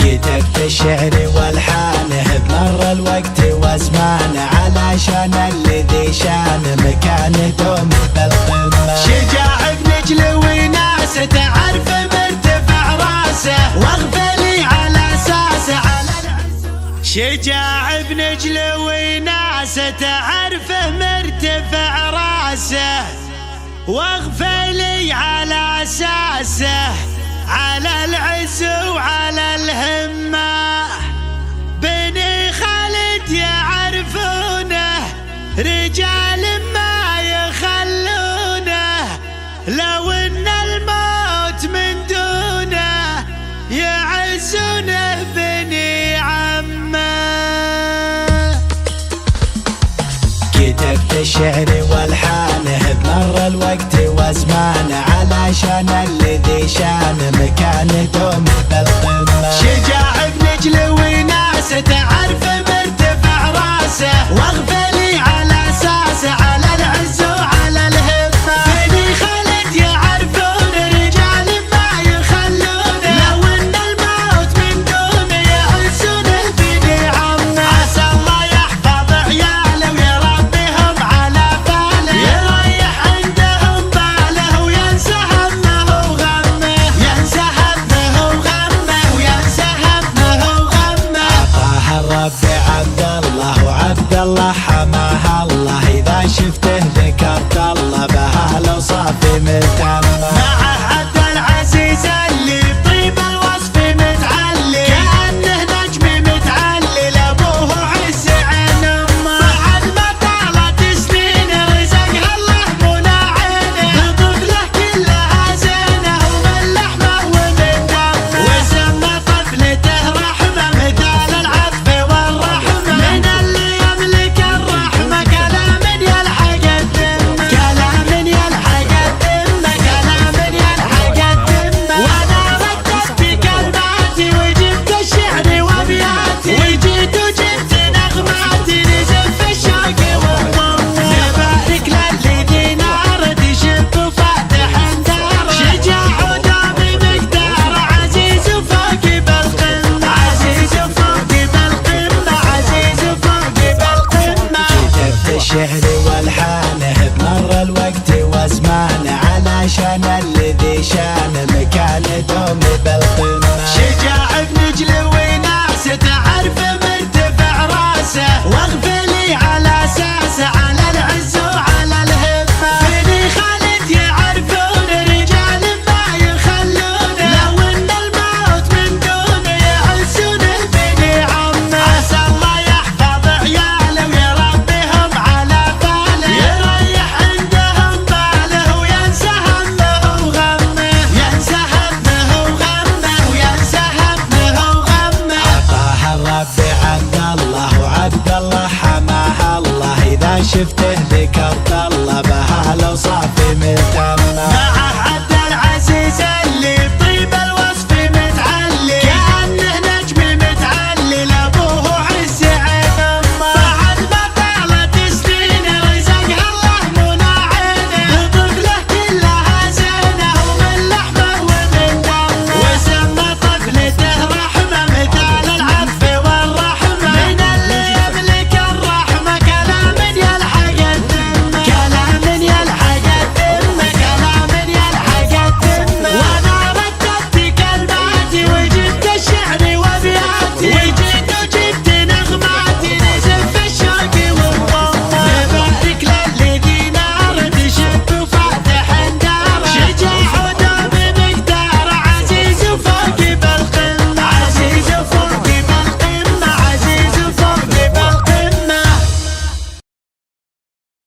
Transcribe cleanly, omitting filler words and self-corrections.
كتبت الشعر والحانه بمر الوقت وازمانه، علشان اللي ذي شانه مكانه دوم بالقمه. شجاع بنجل وناسه تعرف مرتفع راسه، واغفلي على اساسه على شجاع بنجل وناسه تعرفه مرتفع راسه، واغفلي على اساسه على العز وعلى الهمة. بني خالد يعرفونه رجال ما يخلونه، لو ان الموت من دونه يعزونه بني عمه. كتبت الشعر والحانه بمر الوقت وازمانه، علشان اللي ذي شانه مكانه دوم بالقمه. شجاع بنجل وناسه تعرفه مرتفع راسه، واغفلي على اساسه على العز وعلى الهمه. بني خالد يعرفون رجال ما يخلونه، لو ان الموت من دونه يعزونه بني عمه. عسى الله يحفظ عياله ويربيهم على باله، يريح عندهم باله وينسى همه وغمه، ينسى همه وغمه وينسى همه وغمه. عطاها الرب عبد الله وعبد الله حماها الله، اذا شفته ذكرت الله بها لو صافي متمه. معه عبد العزيز اللي بطيب الوصف متعلي، كأنه نجم متعلي لابوه عز عين امه. بعد ما طالت سنين رزقها الله منى عينه، بطفله كلها زينه ومن لحمه ومن دمه، وسمى طفلته رحمه مثال العطف والرحمه. من اللي يملك الرحمه كلام يلحق الذمه، كلام يلحق الذمه، كلام يلحق الذمه. وانا رددت بكلماتي وجبت الشعر وابياتي، وجيت وجبت نغماتي نزف الشوق والضمه. نبارك للي ذي نار تشب وفاتح داره، شجاع ودام مقداره عزيز وفوق بالقمه، عزيز وفوق بالقمه، عزيز وفوق بالقمه. كتبت الشعر والحانه بمر الوقت وازمانه، علشان اللي ذي شانه مكانه دوم بالقمه. شجاع بنجل وناسه تعرفه مرتفع راسه، واغفلي على اساسه على العز وعلى الهمه. بني خالد يعرفون رجال ما يخلونه، لو ان الموت من دونه يعزونه بني عمه. عسى الله يحفظ عياله ويربيهم على باله، يريح عندهم باله وينسى همه وغمه، ينسى همه وغمه وينسى همه وغمه. عطاها الرب عبد الله وعبد الله حماها الله، اذا شفته